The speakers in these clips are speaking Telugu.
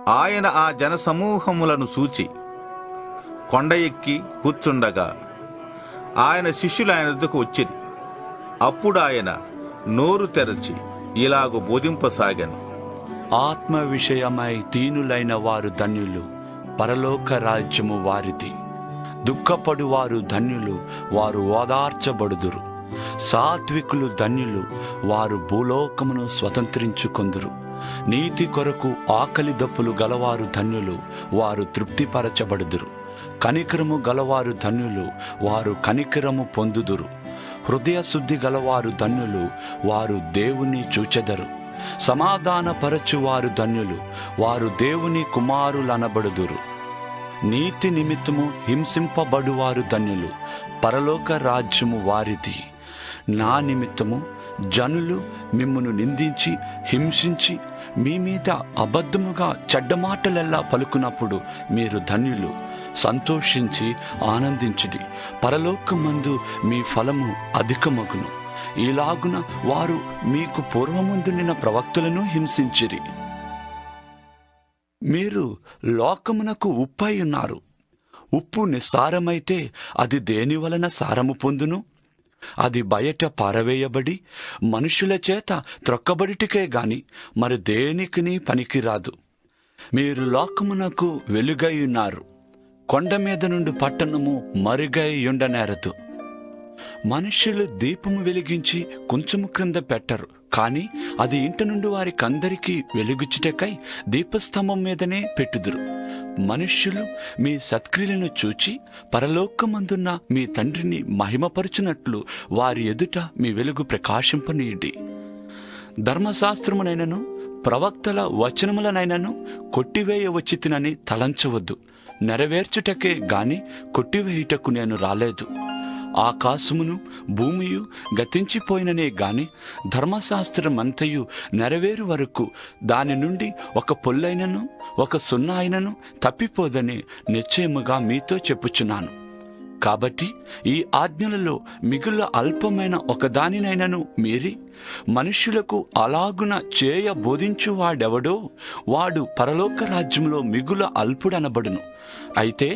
ఆయన ఆ జనసమూహములను చూచి కొండ ఎక్కి కూర్చుండగా ఆయన శిష్యులు ఆయన వద్దకు వచ్చిరి. అప్పుడు ఆయన నోరు తెరచి ఇలాగు బోధింపసాగాను. ఆత్మ విషయమై దీనులైన వారు ధన్యులు, పరలోక రాజ్యము వారిది. దుఃఖపడు వారు ధన్యులు, వారు ఓదార్చబడుదురు. సాత్వికులు ధన్యులు, వారు భూలోకమును స్వతంత్రించుకొందురు. నీతి కొరకు ఆకలి దప్పులు గలవారు ధన్యులు, వారు తృప్తిపరచబడుదురు. కనికరము గలవారు ధన్యులు, వారు కనికరము పొందుదురు. హృదయ శుద్ధి గలవారు ధన్యులు, వారు దేవుని చూచెదరు. సమాధానపరచువారు ధన్యులు, వారు దేవుని కుమారులనబడుదురు. నీతి నిమిత్తము హింసింపబడువారు ధన్యులు, పరలోక రాజ్యము వారిది. నా నిమిత్తము జనులు మిమ్మును నిందించి హింసించి మీ మీద అబద్ధముగా చెడ్డమాటలెల్లా పలుకున్నప్పుడు మీరు ధన్యులు. సంతోషించి ఆనందించుడి, పరలోకమందు మీ ఫలము అధికమగును. ఈలాగున వారు మీకు పూర్వముందున్న ప్రవక్తలను హింసించిరి. మీరు లోకమునకు ఉప్పై ఉన్నారు. ఉప్పు నిస్సారమైతే అది దేని వలన సారము పొందును? అది బయట పారవేయబడి మనుషుల చేత త్రొక్కబడిటికే గాని మరి దేనికిని పనికిరాదు. మీరు లోకమునకు వెలుగై ఉన్నారు. కొండ మీద నుండి పట్టణము మరుగై ఉండనేరదు. మనుష్యులు దీపము వెలిగించి కొంచెము క్రింద పెట్టరు, కాని అది ఇంటి నుండి వారికందరికీ వెలుగుచుటకై దీపస్తంభం మీదనే పెట్టుదురు. మనుష్యులు మీ సత్క్రియలను చూచి పరలోకమందున్న మీ తండ్రిని మహిమపరచునట్లు వారి ఎదుట మీ వెలుగు ప్రకాశింపనీయుడి. ధర్మశాస్త్రమునైనను ప్రవక్తల వచనములనైనను కొట్టివేయవచ్చితినని తలంచవద్దు. నెరవేర్చుటకే గాని కొట్టివేయుటకు నేను రాలేదు. ఆకాశమును భూమియు గతించిపోయిననే గాని ధర్మశాస్త్రమంతయు నెరవేరు వరకు దాని నుండి ఒక పొల్లైనను ఒక సున్నా అయినను తప్పిపోదని నిశ్చయముగా మీతో చెప్పుచున్నాను. కాబట్టి ఈ ఆజ్ఞలలో మిగుల అల్పమైన ఒకదానినైనను మీరి మనుష్యులకు అలాగున చేయ బోధించువాడెవడో వాడు పరలోక రాజ్యంలో మిగుల అల్పుడనబడును. అయితే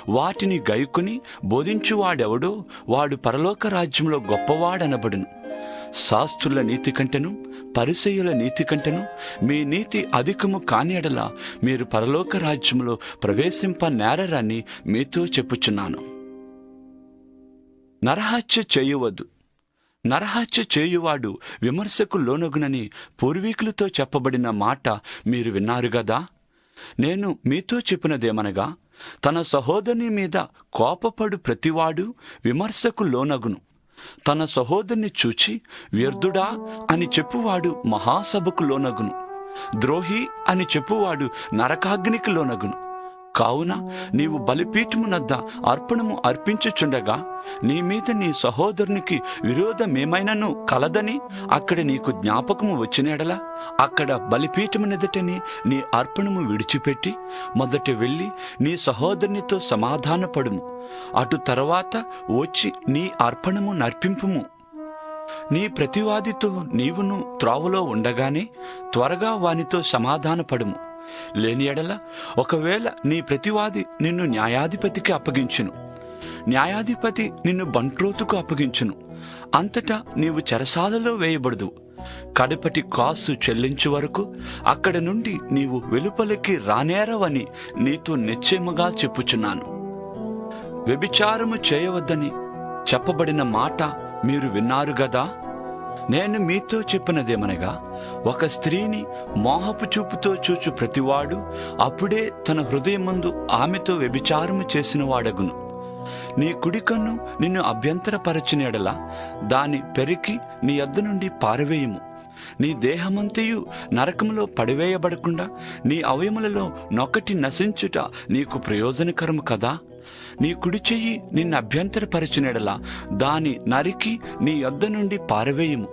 వాటిని గైకొని బోధించువాడెవడో వాడు పరలోక రాజ్యంలో గొప్పవాడనబడును. శాస్త్రుల నీతి కంటెను పరిసయ్యుల నీతి కంటెను మీ నీతి అధికము కాని ఎడల మీరు పరలోక రాజ్యంలో ప్రవేశింప నేరరని మీతో చెప్పుచున్నాను. నరహత్య చేయవద్దు. నరహత్య చేయువాడు విమర్శకు లోనగునని పూర్వీకులతో చెప్పబడిన మాట మీరు విన్నారు గదా. నేను మీతో చెప్పినదేమనగా, తన సహోదరుని మీద కోపపడు ప్రతివాడు విమర్శకు లోనగును. తన సహోదరుని చూచి వ్యర్థుడా అని చెప్పువాడు మహాసభకు లోనగును. ద్రోహి అని చెప్పువాడు నరకాగ్నికి లోనగును. కావున నీవు బలిపీఠమునద్ద అర్పణము అర్పించుచుండగా నీ మీద నీ సహోదరునికి విరోధమేమైనను కలదని అక్కడ నీకు జ్ఞాపకము వచ్చినడలా అక్కడ బలిపీఠమునెదుటని నీ అర్పణము విడిచిపెట్టి మొదట వెళ్ళి నీ సహోదరునితో సమాధానపడుము. అటు తర్వాత వచ్చి నీ అర్పణము నర్పింపుము. నీ ప్రతివాదితో నీవును త్రోవలో ఉండగానే త్వరగా వానితో సమాధానపడుము. లేని ఎడల ఒకవేళ నీ ప్రతివాది నిన్ను న్యాయాధిపతికి అప్పగించును, న్యాయాధిపతి నిన్ను బంట్రోతుకు అప్పగించును. అంతటా నీవు చెరసాలలో వేయబడదు. కడపటి కాసు చెల్లించు వరకు అక్కడ నుండి నీవు వెలుపలికి రానేరవని నీతో నిశ్చయముగా చెప్పుచున్నాను. వ్యభిచారము చేయవద్దని చెప్పబడిన మాట మీరు విన్నారు గదా. నేను మీతో చెప్పినదేమనగా, ఒక స్త్రీని మోహపు చూపుతో చూచు ప్రతివాడు అప్పుడే తన హృదయమందు ఆమెతో వ్యభిచారము చేసిన వాడగును. నీ కుడికన్ను నిన్ను అభ్యంతరపరచిన ఎడల దాని పెరికి నీ యొద్ద నుండి పారవేయము. నీ దేహమంతయు నరకములో పడివేయబడకుండా నీ అవయములలో నొకటి నశించుట నీకు ప్రయోజనకరము కదా. నీ కుడి చెయ్యి నిన్ను అభ్యంతరపరచినెడలా దాని నరికి నీ యొద్ద నుండి పారవేయము.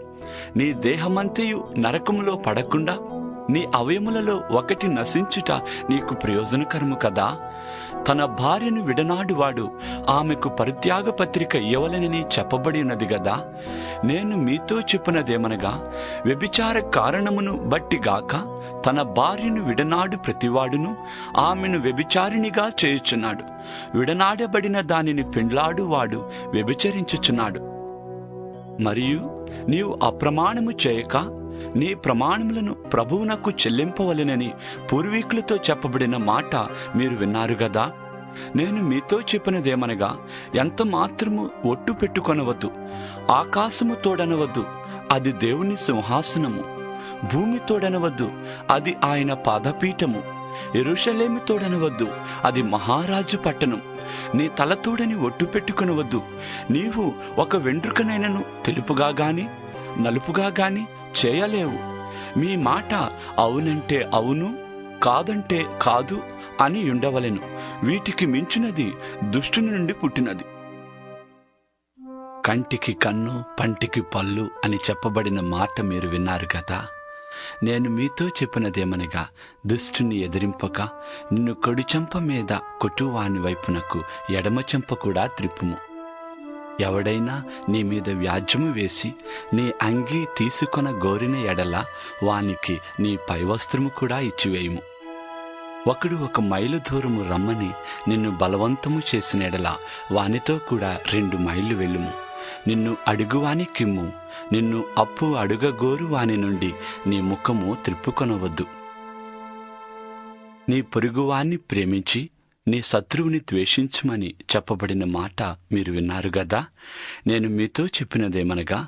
నీ దేహమంతయు నరకములో పడకుండా నీ అవయములలో ఒకటి నశించుట నీకు ప్రయోజనకరము కదా? తన భార్యను విడనాడువాడు ఆమెకు పరిత్యాగ పత్రిక ఇవ్వలనని చెప్పబడి ఉన్నది గదా. నేను మీతో చెప్పునదేమనగా, వ్యభిచార కారణమును బట్టిగాక తన భార్యను విడనాడు ప్రతివాడును ఆమెను వ్యభిచారిణిగా చేయుచున్నాడు. విడనాడబడిన దానిని పెండ్లాడువాడు వ్యభిచరించుచున్నాడు. మరియు నీవు అప్రమాణము చేయక నీ ప్రమాణములను ప్రభువునకు చెల్లింపవలెనని పూర్వీకులతో చెప్పబడిన మాట మీరు విన్నారు గదా. నేను మీతో చెప్పినదేమనగా, ఎంత మాత్రము ఒట్టు పెట్టుకొనవద్దు. ఆకాశము తోడనవద్దు, అది దేవుని సింహాసనము. భూమి తోడనవద్దు, అది ఆయన పాదపీఠము. యెరూషలేము తోడనవద్దు, అది మహారాజు పట్టణం. నీ తలతోడని ఒట్టు పెట్టుకొనవద్దు. నీవు ఒక వెంట్రుకనైనను తెలుపుగా గాని నలుపుగా గాని చేయలేవు. మీ మాట అవునంటే అవును, కాదంటే కాదు అని ఉండవలెను. వీటికి మించినది దుష్టుని నుండి పుట్టినది. కంటికి కన్ను, పంటికి పళ్ళు అని చెప్పబడిన మాట మీరు విన్నారు కదా. నేను మీతో చెప్పినదేమనగా, దుష్టుని ఎదిరింపక నిన్ను కుడి చెంప మీద కొట్టువాని వైపునకు ఎడమ చెంప కూడా త్రిప్పుము. ఎవడైనా నీ మీద వ్యాజ్యము వేసి నీ అంగీ తీసుకొన గోరిన ఎడల వానికి నీ పైవస్త్రము కూడా ఇచ్చివేయుము. ఒకడు 1 మైలు దూరము రమ్మని నిన్ను బలవంతము చేసిన ఎడల వానితో కూడా 2 మైళ్ళు వెళ్ళుము. నిన్ను అడుగువానికిమ్ము. నిన్ను అప్పు అడుగగోరు వాని నుండి నీ ముఖము త్రిప్పుకొనవద్దు. నీ పొరుగువాన్ని ప్రేమించి నీ శత్రువుని ద్వేషించమని చెప్పబడిన మాట మీరు విన్నారు గదా. నేను మీతో చెప్పినదేమనగా,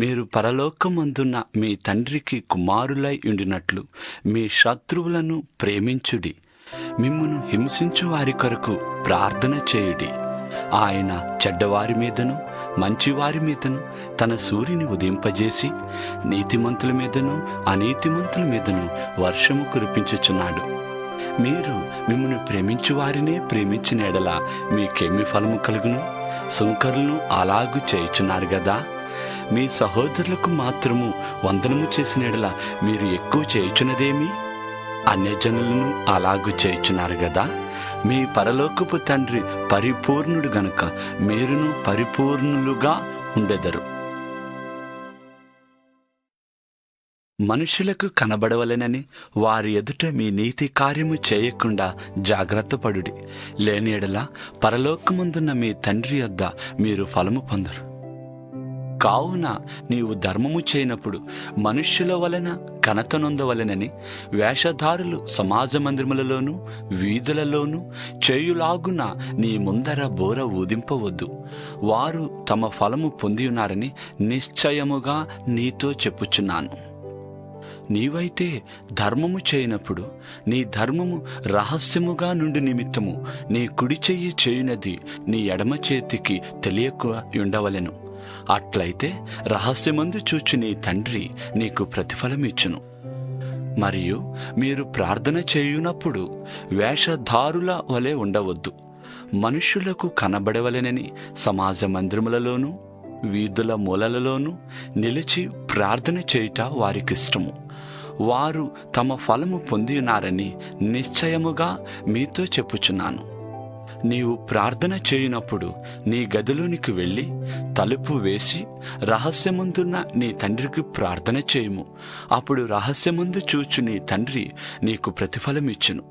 మీరు పరలోకమందున్న మీ తండ్రికి కుమారులై ఉండినట్లు మీ శత్రువులను ప్రేమించుడి. మిమ్మును హింసించు వారి కొరకు ప్రార్థన చేయుడి. ఆయన చెడ్డవారి మీదను మంచివారి మీదను తన సూర్యుని ఉదయింపజేసి నీతిమంతుల మీదను అనీతిమంతుల మీదను వర్షము కురిపించుచున్నాడు. మీరు మిమ్మల్ని ప్రేమించు వారినే ప్రేమించిన ఎడల మీకేమి ఫలము కలుగును? సుంకరులను అలాగు చేయుచున్నారు గదా. మీ సహోదరులకు మాత్రము వందనము చేసిన ఎడల మీరు ఎక్కువ చేయుచున్నదేమి? అన్యజనులను అలాగు చేయుచున్నారు గదా. మీ పరలోకపు తండ్రి పరిపూర్ణుడు గనుక మీరును పరిపూర్ణులుగా ఉండెదరు. మనుషులకు కనబడవలెనని వారి ఎదుట మీ నీతి కార్యము చేయకుండా జాగ్రత్త పడుడి. లేని ఎడల పరలోకమందున్న మీ తండ్రి యొద్ద మీరు ఫలము పొందరు. కావున నీవు ధర్మము చేయనప్పుడు మనుష్యుల వలన ఘనత నొందవలెనని వేషధారులు సమాజ మందిరములలోనూ వీధులలోనూ చేయులాగున నీ ముందర బోర ఊదింపవద్దు. వారు తమ ఫలము పొందియున్నారని నిశ్చయముగా నీతో చెప్పుచున్నాను. నీవైతే ధర్మము చేయనప్పుడు నీ ధర్మము రహస్యముగా నుండి నిమిత్తము నీ కుడి చెయ్యి చేయునది నీ ఎడమ చేతికి తెలియక ఉండవలెను. అట్లయితే రహస్యమందు చూచి నీ తండ్రి నీకు ప్రతిఫలమిచ్చును. మరియు మీరు ప్రార్థన చేయునప్పుడు వేషధారుల వలె ఉండవద్దు. మనుష్యులకు కనబడవలెనని సమాజ మందిరములలోనూ వీధుల మూలలలోనూ నిలిచి ప్రార్థన చేయుట వారికిష్టము. వారు తమ ఫలము పొందియున్నారని నిశ్చయముగా మీతో చెప్పుచున్నాను. నీవు ప్రార్థన చేయునప్పుడు నీ గదిలోనికి వెళ్ళి తలుపు వేసి రహస్యమందున్న నీ తండ్రికి ప్రార్థన చేయుము. అప్పుడు రహస్యమందు చూచు నీ తండ్రి నీకు ప్రతిఫలమిచ్చును.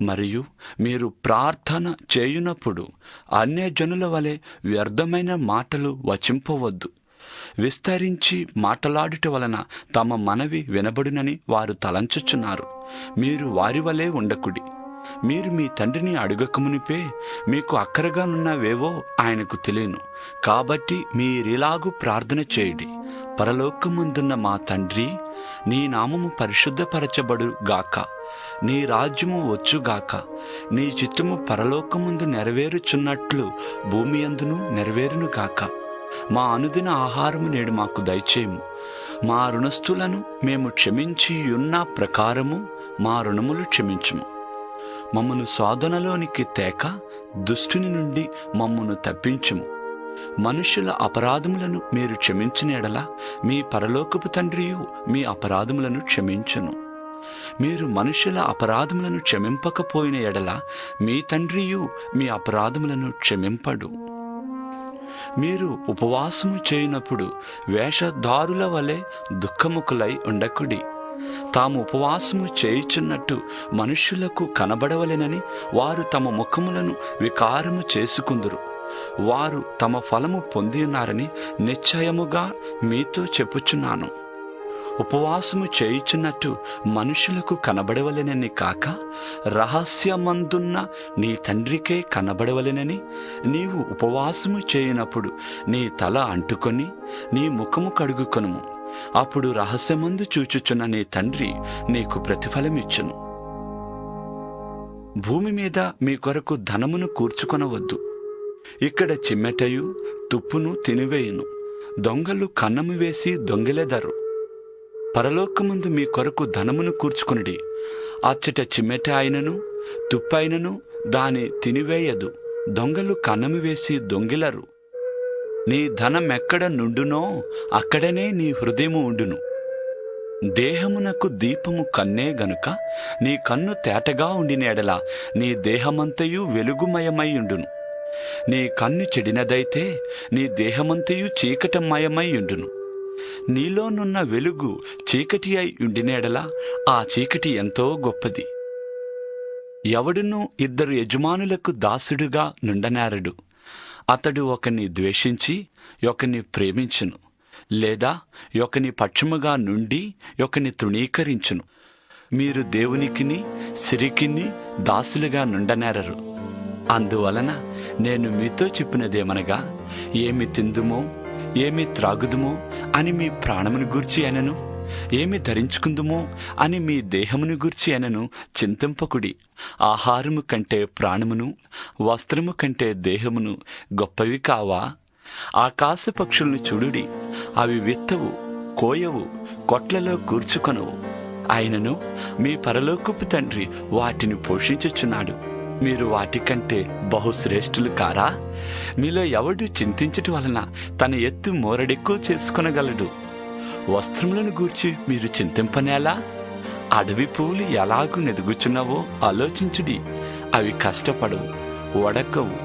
మరియు మీరు ప్రార్థన చేయునప్పుడు అన్యజనుల వలె వ్యర్థమైన మాటలు వచింపవద్దు. విస్తరించి మాటలాడుట వలన తమ మనవి వినబడునని వారు తలంచుచున్నారు. మీరు వారి వలె ఉండకుడి. మీరు మీ తండ్రిని అడుగకమునిపే మీకు అక్కరగానున్నవేవో ఆయనకు తెలియను. కాబట్టి మీరిలాగు ప్రార్థన చేయుడి. పరలోకమందున్న మా తండ్రి, నీ నామము పరిశుద్ధపరచబడు గాక. నీ రాజ్యము వచ్చుగాక. నీ చిత్తము పరలోకమందు నెరవేరుచున్నట్లు భూమి యందును నెరవేరునుగాక. మా అనుదిన ఆహారము నేడు మాకు దయచేయము. మా రుణస్థులను మేము క్షమించి ఉన్న ప్రకారము మా రుణములు క్షమించుము. మమ్మను శోధనలోనికి తేక దుష్టుని నుండి మమ్మను తప్పించుము. మనుష్యుల అపరాధములను మీరు క్షమించిన ఎడల మీ పరలోకపు తండ్రియు మీ అపరాధములను క్షమించును. మీరు మనుషుల అపరాధములను క్షమింపకపోయిన ఎడల మీ తండ్రియు మీ అపరాధములను క్షమింపడు. మీరు ఉపవాసము చేయనప్పుడు వేషధారుల వలె దుఃఖముఖులై ఉండకుడి. తాము ఉపవాసము చేయుచున్నట్టు మనుష్యులకు కనబడవలెనని వారు తమ ముఖములను వికారము చేసుకుందురు. వారు తమ ఫలము పొంది ఉన్నారని నిశ్చయముగా మీతో చెప్పుచున్నాను. ఉపవాసము చేయుచున్నట్టు మనుషులకు కనబడవలెనని కాక రహస్యమందున్న నీ తండ్రికే కనబడవలెనని నీవు ఉపవాసము చేయనప్పుడు నీ తల అంటుకొని నీ ముఖము కడుగుకొనుము. అప్పుడు రహస్యమందు చూచుచున్న నీ తండ్రి నీకు ప్రతిఫలమిచ్చును. భూమి మీద మీ కొరకు ధనమును కూర్చుకొనవద్దు. ఇక్కడ చిమ్మెటయు తుప్పును తినివేయును, దొంగలు కన్నము వేసి దొంగిలెదరు. పరలోకమందు మీ కొరకు ధనమును కూర్చుకొనుడి. అచ్చట చిమ్మెట అయినను తుప్పైనను దాని తినివేయదు, దొంగలు కన్నము వేసి దొంగిలరు. నీ ధనమెక్కడ నుండునో అక్కడనే నీ హృదయము ఉండును. దేహమునకు దీపము కన్నే గనుక నీ కన్ను తేటగా ఉండిన ఎడల నీ దేహమంతయు వెలుగుమయమై ఉండును. నీ కన్ను చెడినదైతే నీ దేహమంతయు చీకటమయమై ఉండును. నీలోనున్న వెలుగు చీకటి అయి ఉండినేడలా ఆ చీకటి ఎంతో గొప్పది. ఎవడునూ ఇద్దరు యజమానులకు దాసుడుగా నుండనేరడు. అతడు ఒకని ద్వేషించి ఒకని ప్రేమించును, లేదా ఒకని పక్షముగా నుండి ఒకని తృణీకరించును. మీరు దేవునికిని సిరికిని దాసులుగా నుండనేరరు. అందువలన నేను మీతో చెప్పినదేమనగా, ఏమి తిందుమో ఏమి త్రాగుదుమో అని మీ ప్రాణమును గూర్చి అనను, ఏమి ధరించుకుందుమో అని మీ దేహమును గూర్చి అనను చింతింపకుడి. ఆహారము కంటే ప్రాణమును, వస్త్రము కంటే దేహమును గొప్పవి కావా? ఆకాశ పక్షులను చూడుడి, అవి విత్తవు, కోయవు, కొట్లలో కూర్చుకొనవు, అయినను మీ పరలోకపు తండ్రి వాటిని పోషించుచున్నాడు. మీరు వాటికంటే బహుశ్రేష్ఠులు కారా? మీలో ఎవడు చింతించటం వలన తన ఎత్తు మోరడెక్కువ చేసుకొనగలడు? వస్త్రములను గూర్చి మీరు చింతింపనేలా? అడవి పువ్వులు ఎలాగూ నెదుగుచున్నావో ఆలోచించుడి. అవి కష్టపడవు, వడకవు.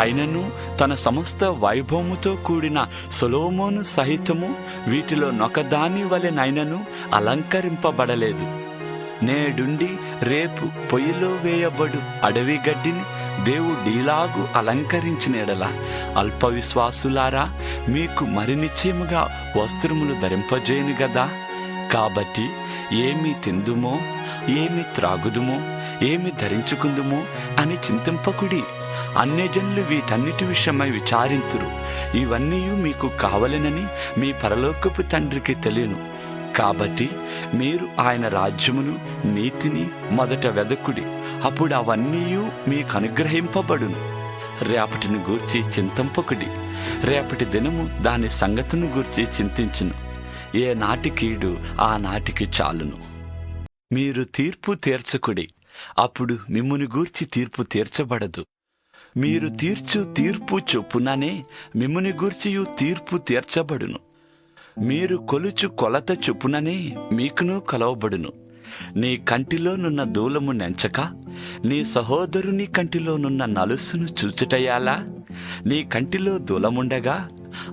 ఆయనను తన సమస్త వైభవముతో కూడిన సొలొమోను సహితము వీటిలో నొకదాని వలెనైనను అలంకరింపబడలేదు. నేడుండి రేపు పొయ్యిలో వేయబడు అడవి గడ్డిని దేవుడిలాగు అలంకరించిన ఎడల అల్ప విశ్వాసులారా, మీకు మరి నిశ్చయముగా వస్త్రములు ధరింపజేయను గదా. కాబట్టి ఏమి తిందుమో, ఏమి త్రాగుదుమో, ఏమి ధరించుకుందుమో అని చింతింపకుడి. అన్యజనులు వీటన్నిటి విషయమై విచారింతురు. ఇవన్నీ మీకు కావలెనని మీ పరలోకపు తండ్రికి తెలియను. కాబట్టి మీరు ఆయన రాజ్యమును నీతిని మొదట వెదకుడి, అప్పుడు అవన్నీ మీకు అనుగ్రహింపబడును. రేపటిని గూర్చి చింతింపకుడి, రేపటి దినము దాని సంగతిని గూర్చి చింతించును. ఏ నాటి కీడు ఆ నాటికి చాలును. మీరు తీర్పు తీర్చకుడి, అప్పుడు మిమ్మును గూర్చి తీర్పు తీర్చబడదు. మీరు తీర్చు తీర్పు చొప్పుననే మిమ్ముని గూర్చియు తీర్పు తీర్చబడును. మీరు కొలుచు కొలత చొప్పుననే మీకును కొలవబడును. నీ కంటిలోనున్న దూలము నెంచక నీ సహోదరుని కంటిలోనున్న నలుసును చూచుటయాలా? నీ కంటిలో దూలముండగా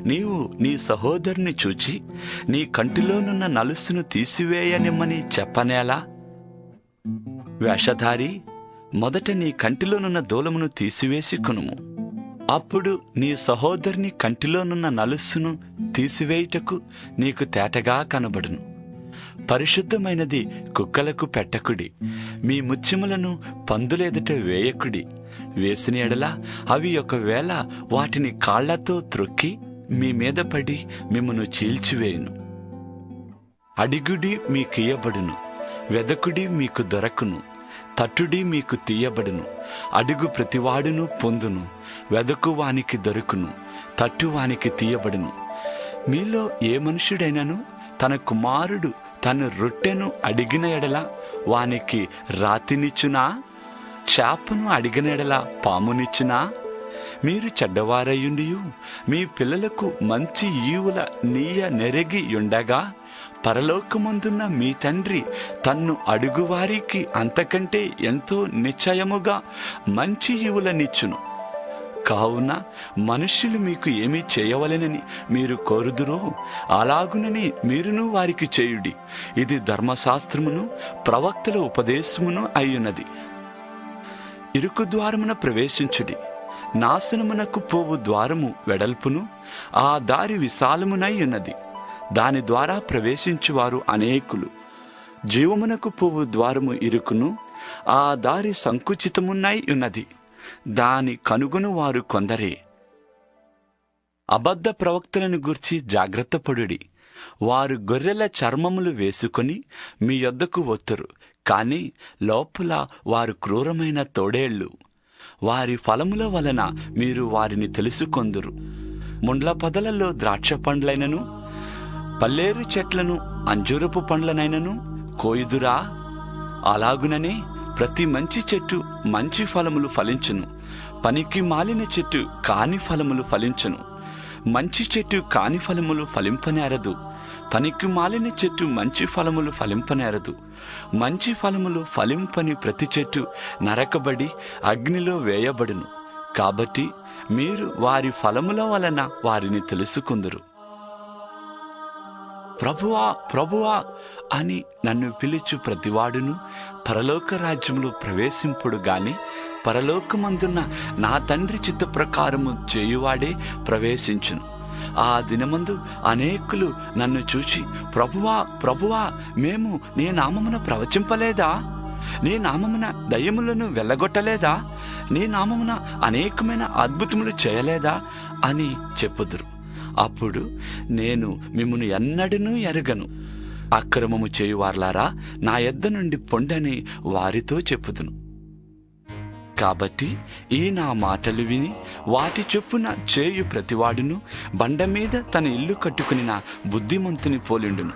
నీవు నీ సహోదరుని చూచి నీ కంటిలోనున్న నలుసును తీసివేయనిమ్మని చెప్పనేలా? వేషధారి, మొదట నీ కంటిలోనున్న దూలమును తీసివేసి కొనుము. అప్పుడు నీ సహోదరుని కంటిలోనున్న నలుస్సును తీసివేయుటకు నీకు తేటగా కనబడును. పరిశుద్ధమైనది కుక్కలకు పెట్టకుడి. మీ ముత్యములను పందులెదుట వేయకుడి. వేసిన ఎడల అవి ఒకవేళ వాటిని కాళ్లతో త్రొక్కి మీ మీద పడి మిమ్మును చీల్చివేయును. అడిగుడి మీకియ్యబడును, వెదకుడి మీకు దొరకును, తట్టుడి మీకు తీయబడును. అడుగు ప్రతివాడును పొందును, వెదకు వానికి దొరుకును, తట్టు వానికి తీయబడును. మీలో ఏ మనుష్యుడైనను తన కుమారుడు తన రొట్టెను అడిగిన ఎడల వానికి రాతినిచ్చునా? చేపను అడిగిన ఎడల పామునిచ్చునా? మీరు చెడ్డవారయ్యుండియు మీ పిల్లలకు మంచి ఈవుల నీయ నెరగి ఉండగా పరలోకమందున్న మీ తండ్రి తన్ను అడుగువారికి అంతకంటే ఎంతో నిశ్చయముగా మంచి ఈవులనిచ్చును. కావున మనుష్యులు మీకు ఏమి చేయవలెనని మీరు కోరుదురో అలాగునని మీరును వారికి చేయుడి. ఇది ధర్మశాస్త్రమును ప్రవక్తల ఉపదేశమును అయ్యున్నది. ఇరుకు ద్వారమున ప్రవేశించుడి. నాశనమునకు పోవు ద్వారము వెడల్పును, ఆ దారి విశాలమునై ఉన్నది. దాని ద్వారా ప్రవేశించువారు అనేకులు. జీవమునకు పోవు ద్వారము ఇరుకును, ఆ దారి సంకుచితమునై ఉన్నది. దాని కనుగొను వారు కొందరే. అబద్ధ ప్రవక్తలను గూర్చి జాగ్రత్త పడుడి. వారు గొర్రెల చర్మములు వేసుకొని మీ యొద్దకు వత్తురు, కాని లోపల వారు క్రూరమైన తోడేళ్లు. వారి ఫలముల వలన మీరు వారిని తెలుసుకొందురు. ముండ్ల పొదలలో ద్రాక్ష పండ్లైనను, పల్లేరు చెట్లను అంజూరపు పండ్లనైనను కోయుదురా? అలాగుననే ప్రతి మంచి చెట్టు మంచి ఫలములు ఫలించును, పనికి మాలిన చెట్టు కాని ఫలములు ఫలించును. మంచి చెట్టు కాని ఫలములు ఫలింపనేరదు, పనికి మాలిన చెట్టు మంచి ఫలములు ఫలింపనేరదు. మంచి ఫలములు ఫలింపని ప్రతి చెట్టు నరకబడి అగ్నిలో వేయబడును. కాబట్టి మీరు వారి ఫలముల వలన వారిని తెలుసుకుందురు. ప్రభువా, ప్రభువా అని నన్ను పిలుచు ప్రతివాడును పరలోక రాజ్యములో ప్రవేశింపుడు గాని పరలోకమందున్న నా తండ్రి చిత్త ప్రకారము చేయువాడే ప్రవేశించును. ఆ దినమందు అనేకులు నన్ను చూచి, ప్రభువా, ప్రభువా, మేము నీ నామమున ప్రవచింపలేదా? నీ నామమున దయ్యములను వెళ్ళగొట్టలేదా? నీ నామమున అనేకమైన అద్భుతములు చేయలేదా అని చెప్పుదురు. అప్పుడు నేను మిమ్మును ఎన్నడూనూ ఎరగను, అక్రమము చేయువార్లారా నా యొద్ద నుండి పొండని వారితో చెప్పుదును. కాబట్టి ఈ నా మాటలు విని వాటి చొప్పున చేయు ప్రతివాడును బండ మీద తన ఇల్లు కట్టుకుని బుద్ధిమంతుని పోలిండును.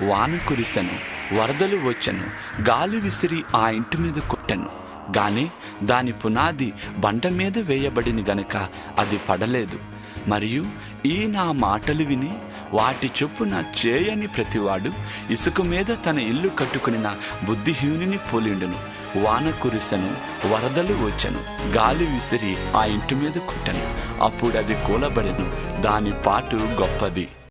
వాన కురిసెను, వరదలు వచ్చెను, గాలి విసిరి ఆ ఇంటి మీద కొట్టెను. గాని దాని పునాది బండ మీద వేయబడిన గనుక అది పడలేదు. మరియు ఈ నా మాటలు విని వాటి చొప్పున చేయని ప్రతివాడు ఇసుక మీద తన ఇల్లు కట్టుకుని బుద్ధిహీనుని పోలిండును. వాన కురిసెను, వరదలు వచ్చెను, గాలి విసిరి ఆ ఇంటి మీద కొట్టెను. అప్పుడు అది కూలబడెను, దాని పాటు గొప్పది.